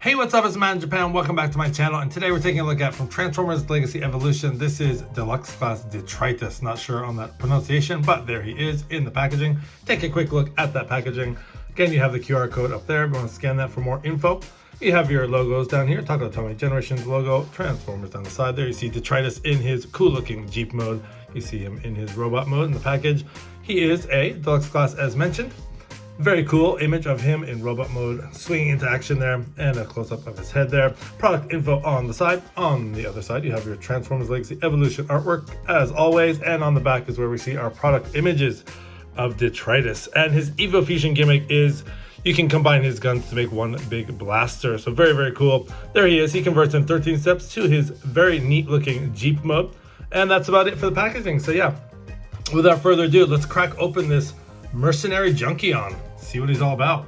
Hey, what's up? It's Matt in Japan. Welcome back to my channel. And today we're taking a look at from Transformers Legacy Evolution. This is Deluxe class Detritus. Not sure on that pronunciation, but there he is in the packaging. Take a quick look at that packaging. Again, you have the QR code up there if you want to scan that for more info. You have your logos down here. Taco Tommy Generations logo, Transformers down the side there. You see Detritus in his cool looking Jeep mode. You see him in his robot mode in the package. He is a Deluxe class as mentioned. Very cool image of him in robot mode, swinging into action there, and a close-up of his head there. Product info on the side. On the other side, you have your Transformers Legacy Evolution artwork, as always, and on the back is where we see our product images of Detritus. And his Evo Fusion gimmick is you can combine his guns to make one big blaster. So very, very cool. There he is. He converts in 13 steps to his very neat-looking Jeep mode. And that's about it for the packaging. So yeah, without further ado, let's crack open this Mercenary Junkion. See what he's all about.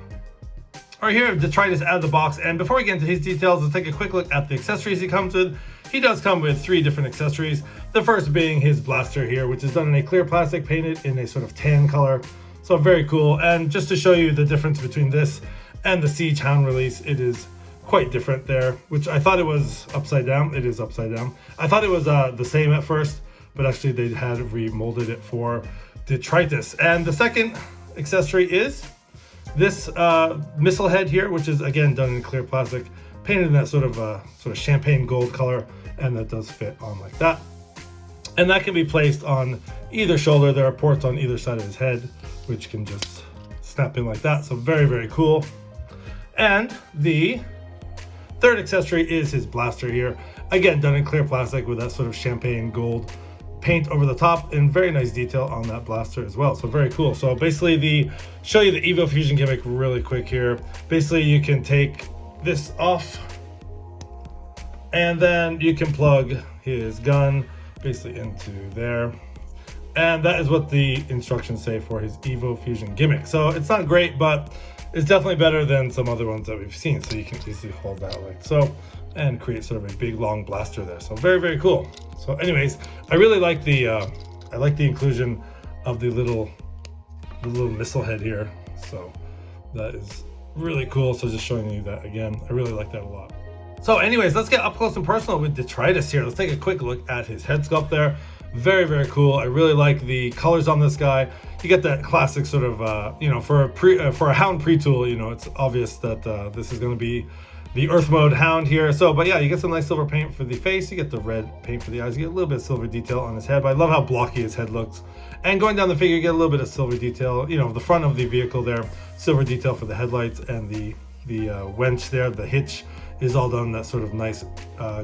All right, here I have Detritus out of the box, and before we get into his details, let's take a quick look at the accessories he comes with. He does come with 3 different accessories. The first being his blaster here, which is done in a clear plastic painted in a sort of tan color. So very cool. And just to show you the difference between this and the Siege Hound release, it is quite different there, which I thought it was upside down. It is upside down. I thought it was the same at first, but actually they had remolded it for Detritus. And the second accessory is this missile head here, which is again done in clear plastic, painted in that sort of champagne gold color, and that does fit on like that. And that can be placed on either shoulder. There are ports on either side of his head, which can just snap in like that. So very, very cool. And the third accessory is his blaster here, again done in clear plastic with that sort of champagne gold paint over the top, and very nice detail on that blaster as well. So very cool. So basically show you the Evo Fusion gimmick really quick here. Basically you can take this off and then you can plug his gun basically into there. And that is what the instructions say for his Evo Fusion gimmick. So it's not great, but it's definitely better than some other ones that we've seen. So you can easily hold that like so and create sort of a big long blaster there. So very, very cool. So anyways, I really like the inclusion of the little missile head here. So that is really cool. So just showing you that again, I really like that a lot. So anyways, let's get up close and personal with Detritus here. Let's take a quick look at his head sculpt there. Very, very cool. I really like the colors on this guy. You get that classic sort of, you know, for a Hound pre-tool, you know, it's obvious that this is going to be the Earth mode Hound here. So, but yeah, you get some nice silver paint for the face. You get the red paint for the eyes. You get a little bit of silver detail on his head. But I love how blocky his head looks. And going down the figure, you get a little bit of silver detail. You know, the front of the vehicle there, silver detail for the headlights, and the winch there, the hitch is all done that sort of nice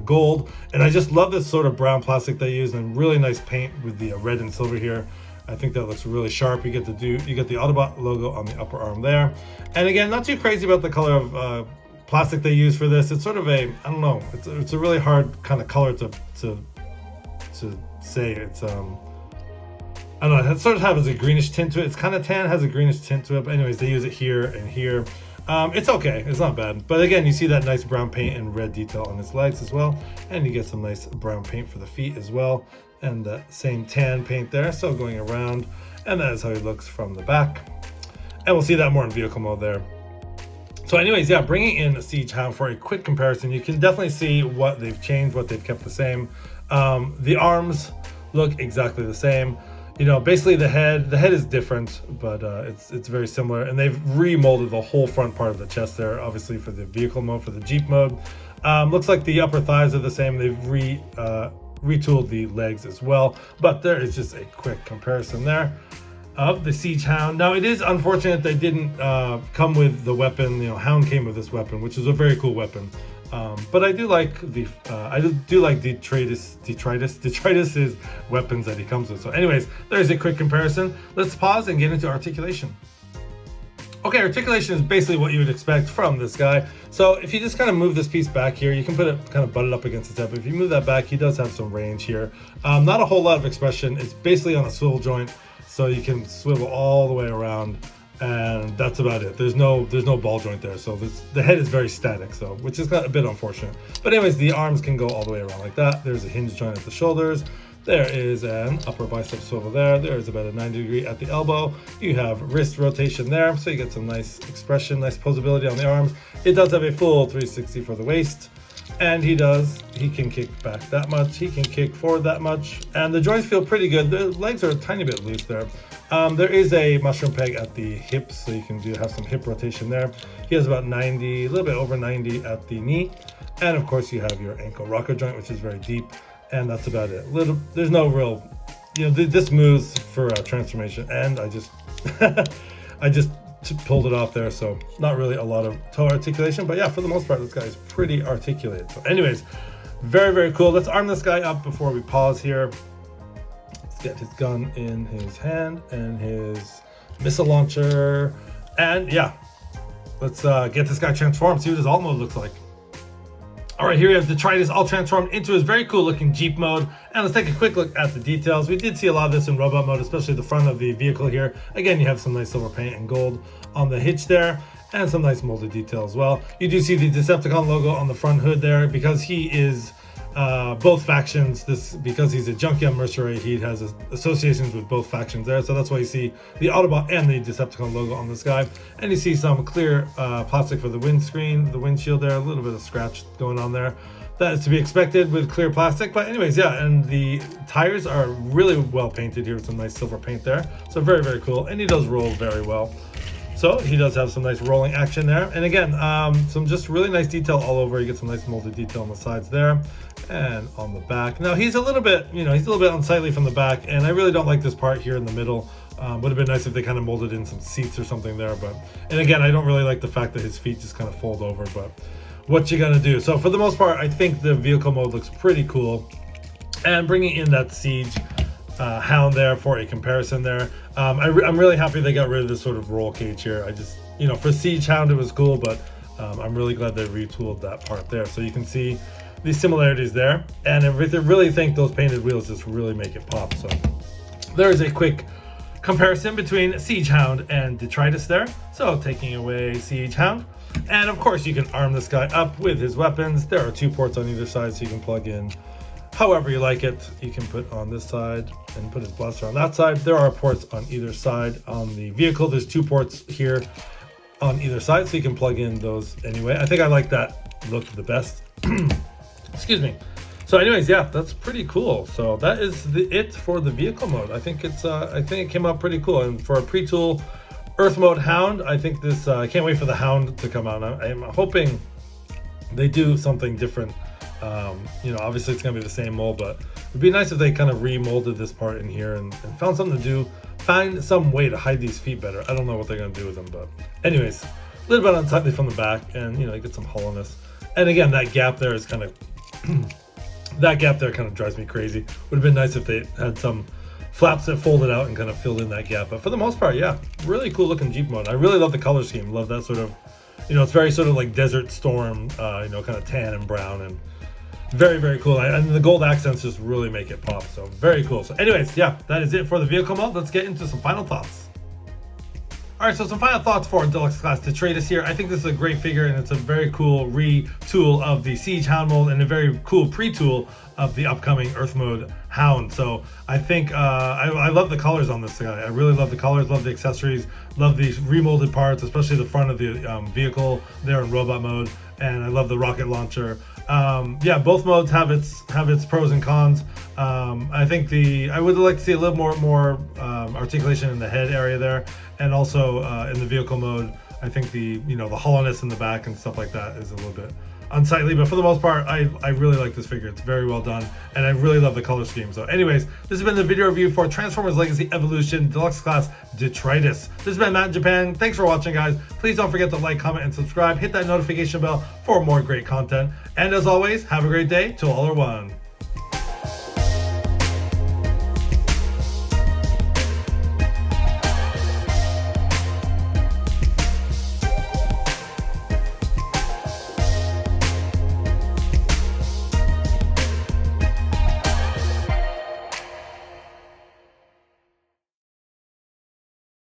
gold. And I just love this sort of brown plastic they use, and really nice paint with the red and silver here. I think that looks really sharp. You get the Autobot logo on the upper arm there. And again, not too crazy about the color of plastic they use for this. It's sort of a, I don't know, it's a really hard kind of color to say. It's I don't know, it sort of has a greenish tint to it. It's kind of tan, has a greenish tint to it, but anyways, they use it here and here. It's okay, it's not bad. But again, you see that nice brown paint and red detail on his legs as well, and you get some nice brown paint for the feet as well, and that same tan paint there, so going around, and that is how he looks from the back. And we'll see that more in vehicle mode there. So anyways, yeah, bringing in Siege Hound for a quick comparison, you can definitely see what they've changed, what they've kept the same. The arms look exactly the same. You know, basically the head is different, but it's very similar. And they've remolded the whole front part of the chest there, obviously for the vehicle mode, for the Jeep mode. Looks like the upper thighs are the same. They've retooled the legs as well, but there is just a quick comparison there of the Siege Hound. Now, it is unfortunate they didn't come with the weapon. You know, Hound came with this weapon, which is a very cool weapon. But I do like Detritus's weapons that he comes with. So anyways, there's a quick comparison. Let's pause and get into articulation. Okay, articulation is basically what you would expect from this guy. So if you just kind of move this piece back here, you can put it kind of butted up against his head, but if you move that back, he does have some range here. Not a whole lot of expression. It's basically on a swivel joint, so you can swivel all the way around, and that's about it. There's no ball joint there, so the head is very static, so which is a bit unfortunate. But anyways, the arms can go all the way around like that. There's a hinge joint at the shoulders. There is an upper bicep swivel there. There is about a 90-degree at the elbow. You have wrist rotation there, so you get some nice expression, nice posability on the arms. It does have a full 360 for the waist. And he can kick back that much, he can kick forward that much, and the joints feel pretty good. The legs are a tiny bit loose there. There is a mushroom peg at the hips, so you can have some hip rotation there. He has about 90, a little bit over 90 at the knee. And of course you have your ankle rocker joint, which is very deep, and that's about it. There's no real, this moves for a transformation, and I just, I just pulled it off there, so not really a lot of toe articulation, but yeah, for the most part this guy is pretty articulated. So anyways, very, very cool. Let's arm this guy up before we pause here. Let's get his gun in his hand and his missile launcher, and yeah, let's get this guy transformed, see what his alt mode looks like. All right, here we have Detritus all transformed into his very cool looking Jeep mode. And let's take a quick look at the details. We did see a lot of this in robot mode, especially the front of the vehicle here. Again, you have some nice silver paint and gold on the hitch there, and some nice molded detail as well. You do see the Decepticon logo on the front hood there, because he is both factions. Because he's a Junkyard mercenary, he has associations with both factions there, so that's why you see the Autobot and the Decepticon logo on this guy. And you see some clear plastic for the windscreen, the windshield there, a little bit of scratch going on there. That is to be expected with clear plastic, but anyways, yeah, and the tires are really well painted here with some nice silver paint there, so very, very cool. And he does roll very well. So he does have some nice rolling action there. And again, some just really nice detail all over. You get some nice molded detail on the sides there and on the back. Now he's a little bit, he's a little bit unsightly from the back, and I really don't like this part here in the middle. Would have been nice if they kind of molded in some seats or something there, but, and again, I don't really like the fact that his feet just kind of fold over, but what you gonna do? So for the most part, I think the vehicle mode looks pretty cool, and bringing in that Siege Hound there for a comparison there. I'm really happy they got rid of this sort of roll cage here. I just, for Siege Hound it was cool, but I'm really glad they retooled that part there. So you can see the similarities there, and I really think those painted wheels just really make it pop. So there is a quick comparison between Siege Hound and Detritus there. So taking away Siege Hound, and of course you can arm this guy up with his weapons. There are 2 ports on either side, so you can plug in however you like it. You can put on this side and put his blaster on that side. There are ports on either side on the vehicle. There's 2 ports here on either side, so you can plug in those anyway. I think I like that look the best. Excuse me. So anyways, yeah, that's pretty cool. So that is it for the vehicle mode. I think it came out pretty cool. And for a pre-tool Earth mode Hound, I think this, I can't wait for the Hound to come out. I'm hoping they do something different. Obviously it's gonna be the same mold, but it'd be nice if they kind of remolded this part in here and found something to do, find some way to hide these feet better. I don't know what they're gonna do with them, but anyways, a little bit unsightly from the back, and you get some hollowness. And again, that gap there is kind of that gap there kind of drives me crazy. Would have been nice if they had some flaps that folded out and kind of filled in that gap, but for the most part, yeah, really cool looking Jeep mode. I really love the color scheme. Love that sort of, it's very sort of like Desert Storm, kind of tan and brown, and very, very cool. And the gold accents just really make it pop. So very cool. So anyways, yeah, that is it for the vehicle mode. Let's get into some final thoughts. All right, so some final thoughts for Deluxe Class Detritus here. I think this is a great figure, and it's a very cool retool of the Siege Hound mold, and a very cool pre-tool of the upcoming Earth mode Hound. So I think I love the colors on this guy. I really love the colors, love the accessories, love these remolded parts, especially the front of the vehicle there in robot mode, and I love the rocket launcher. Yeah, both modes have its pros and cons. I think I would like to see a little more articulation in the head area there, and also in the vehicle mode, I think the hollowness in the back and stuff like that is a little bit unsightly, but for the most part, I really like this figure. It's very well done, and I really love the color scheme. So anyways, this has been the video review for Transformers Legacy Evolution Deluxe Class Detritus. This has been Matt in Japan. Thanks for watching, guys. Please don't forget to like, comment, and subscribe. Hit that notification bell for more great content. And as always, have a great day. Till all are one.